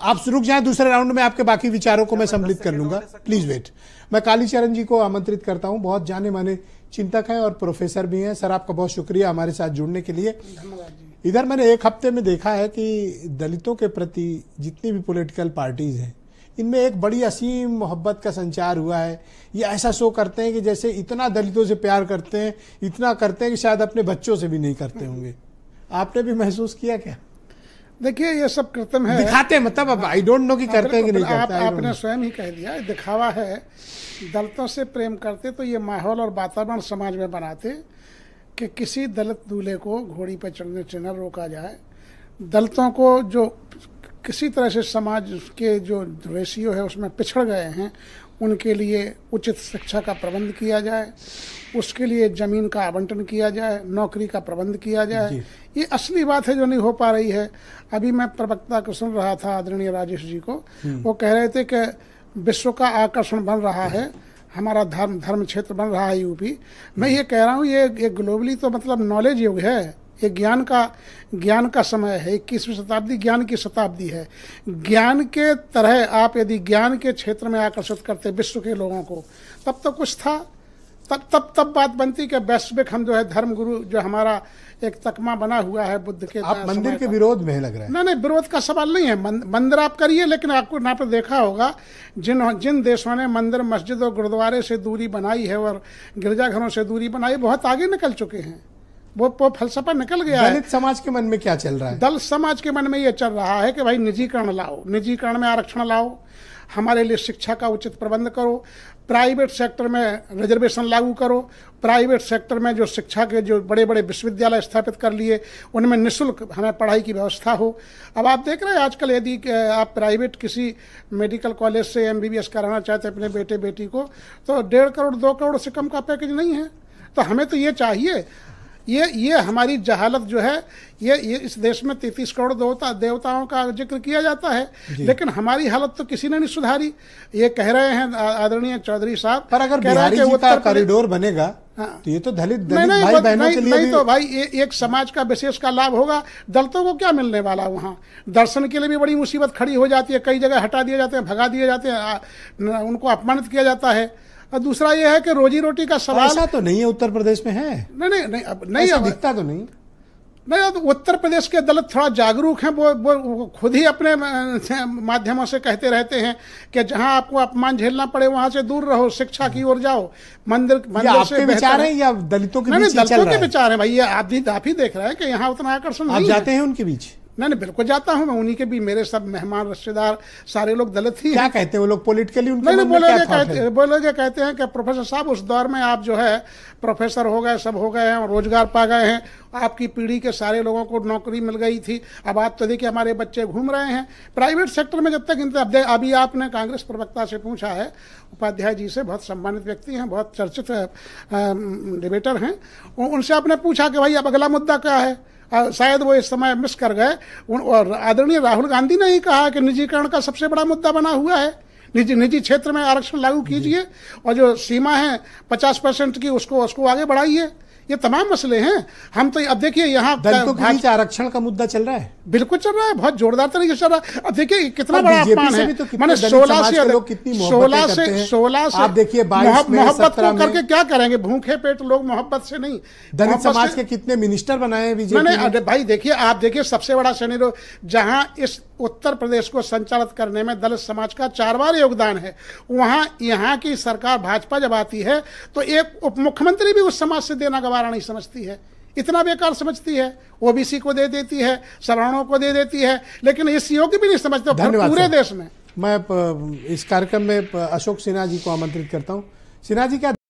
आप रुक जाएं, दूसरे राउंड में आपके बाकी विचारों को मैं सम्मिलित कर लूंगा, प्लीज वेट। मैं कालीचरण जी को आमंत्रित करता हूं, बहुत जाने माने चिंतक हैं और प्रोफेसर भी हैं। सर आपका बहुत शुक्रिया हमारे साथ जुड़ने के लिए। इधर मैंने एक हफ्ते में देखा है कि दलितों के प्रति जितनी भी पॉलिटिकल पार्टीज हैं इनमें एक बड़ी असीम मोहब्बत का संचार हुआ है। ये ऐसा शो करते हैं कि जैसे इतना दलितों से प्यार करते हैं, इतना करते हैं कि शायद अपने बच्चों से भी नहीं करते होंगे। आपने भी महसूस किया क्या? देखिए ये सब कृत्रिम है, दिखाते हैं, मतलब अब आई डोंट नो कि करते हैं कि नहीं करते। आपने स्वयं ही कह दिया, दिखावा है। दलितों से प्रेम करते तो ये माहौल और वातावरण समाज में बनाते कि किसी दलित दूल्हे को घोड़ी पर चढ़ने से न रोका जाए। दलितों को जो किसी तरह से समाज के जो रेशियो है उसमें पिछड़ गए हैं, उनके लिए उचित शिक्षा का प्रबंध किया जाए, उसके लिए जमीन का आवंटन किया जाए, नौकरी का प्रबंध किया जाए। ये असली बात है जो नहीं हो पा रही है। अभी मैं प्रवक्ता को सुन रहा था, आदरणीय राजेश जी को, वो कह रहे थे कि विश्व का आकर्षण बन रहा है, हमारा धर्म क्षेत्र बन रहा है यूपी। मैं ये कह रहा हूँ ये ग्लोबली तो मतलब नॉलेज युग है, ये ज्ञान का समय है। 21वीं शताब्दी ज्ञान की शताब्दी है। ज्ञान के तरह आप यदि ज्ञान के क्षेत्र में आकर्षित करते विश्व के लोगों को, तब तो कुछ था। तब बात बनती कि वैश्विक हम जो है धर्म गुरु जो हमारा एक तकमा बना हुआ है बुद्ध के। आप मंदिर के विरोध में लग रहा है? नहीं, विरोध का सवाल नहीं है। मंदिर आप करिए, लेकिन आपको ना पर देखा होगा जिन देशों ने मंदिर, मस्जिद और गुरुद्वारे से दूरी बनाई है और गिरजाघरों से दूरी बनाई, बहुत आगे निकल चुके हैं। वो फलसफा निकल गया है। दलित समाज के मन में क्या चल रहा है? दलित समाज के मन में ये चल रहा है कि भाई निजीकरण लाओ, निजीकरण में आरक्षण लाओ, हमारे लिए शिक्षा का उचित प्रबंध करो, प्राइवेट सेक्टर में रिजर्वेशन लागू करो, प्राइवेट सेक्टर में जो शिक्षा के जो बड़े बड़े विश्वविद्यालय स्थापित कर लिए उनमें निःशुल्क हमें पढ़ाई की व्यवस्था हो। अब आप देख रहे हैं आजकल यदि आप प्राइवेट किसी मेडिकल कॉलेज से MBBS कराना चाहते हैं अपने बेटे बेटी को, तो 1.5 करोड़ 2 करोड़ से कम का पैकेज नहीं है। तो हमें तो ये चाहिए, ये हमारी जहालत जो है, ये इस देश में 33 करोड़ देवताओं का जिक्र किया जाता है, लेकिन हमारी हालत तो किसी ने नहीं सुधारी। ये कह रहे हैं आदरणीय चौधरी साहब, पर अगर बिहारी जी का कॉरिडोर बनेगा तो ये तो दलित भाई बहनों के लिए नहीं तो भाई एक समाज का विशेष का लाभ होगा। दलितों को क्या मिलने वाला? वहाँ दर्शन के लिए भी बड़ी मुसीबत खड़ी हो जाती है, कई जगह हटा दिए जाते हैं, भगा दिए जाते हैं, उनको अपमानित किया जाता है। और दूसरा ये है कि रोजी रोटी का सवाल। ऐसा तो नहीं है उत्तर प्रदेश में है? नहीं दिखता तो नहीं। तो उत्तर प्रदेश के दलित थोड़ा जागरूक हैं, वो खुद ही अपने माध्यमों से कहते रहते हैं कि जहां आपको अपमान झेलना पड़े वहां से दूर रहो, शिक्षा की ओर जाओ, मंदिर से विचार है या दलितों के बीच? दलितों के विचार है भाई, ये आप ही देख रहे हैं कि यहाँ उतना आकर्षण नहीं। आप जाते हैं उनके बीच? नहीं, बिल्कुल जाता हूं मैं। उन्हीं के भी मेरे सब मेहमान रिश्तेदार सारे लोग दलित ही। क्या कहते हैं वो लोग पॉलिटिकली? बोलोगे कहते हैं कि प्रोफेसर साहब उस दौर में आप जो है प्रोफेसर हो गए, सब हो गए हैं, रोजगार पा गए हैं, आपकी पीढ़ी के सारे लोगों को नौकरी मिल गई थी, अब आप तो देखिए हमारे बच्चे घूम रहे हैं प्राइवेट सेक्टर में। जब तक अभी आपने कांग्रेस प्रवक्ता से पूछा है, उपाध्याय जी से, बहुत सम्मानित व्यक्ति हैं, बहुत चर्चित डिबेटर हैं, उनसे आपने पूछा कि भाई अब अगला मुद्दा क्या है? शायद वो इस समय मिस कर गए। और आदरणीय राहुल गांधी ने ही कहा कि निजीकरण का सबसे बड़ा मुद्दा बना हुआ है, निजी क्षेत्र में आरक्षण लागू कीजिए और जो सीमा है 50% की उसको आगे बढ़ाइए। ये तमाम मसले हैं। हम तो अब देखिए यहाँ दलितों के बीच आरक्षण का मुद्दा चल रहा है, बिल्कुल चल रहा है, बहुत जोरदार तरीके से चल रहा है। अब देखिए कितना बड़ा अपमान है। मैंने 16 से आप देखिए मोहब्बत को करके क्या करेंगे? भूखे पेट लोग मोहब्बत से नहीं। दलित समाज के कितने मिनिस्टर बनाए हैं बीजेपी ने? अरे भाई देखिए, आप देखिए सबसे बड़ा सिनेरियो जहां इस उत्तर प्रदेश को संचालित करने में दलित समाज का 4 बार योगदान है, वहां यहाँ की सरकार भाजपा जब आती है तो एक उप मुख्यमंत्री भी उस समाज से देना गवारा नहीं समझती है, इतना बेकार समझती है। ओबीसी को दे देती है, सवर्णों को दे देती है, लेकिन इस योग्य भी नहीं समझते पूरे देश में। मैं इस कार्यक्रम में अशोक सिन्हा जी को आमंत्रित करता हूँ। सिन्हा जी, क्या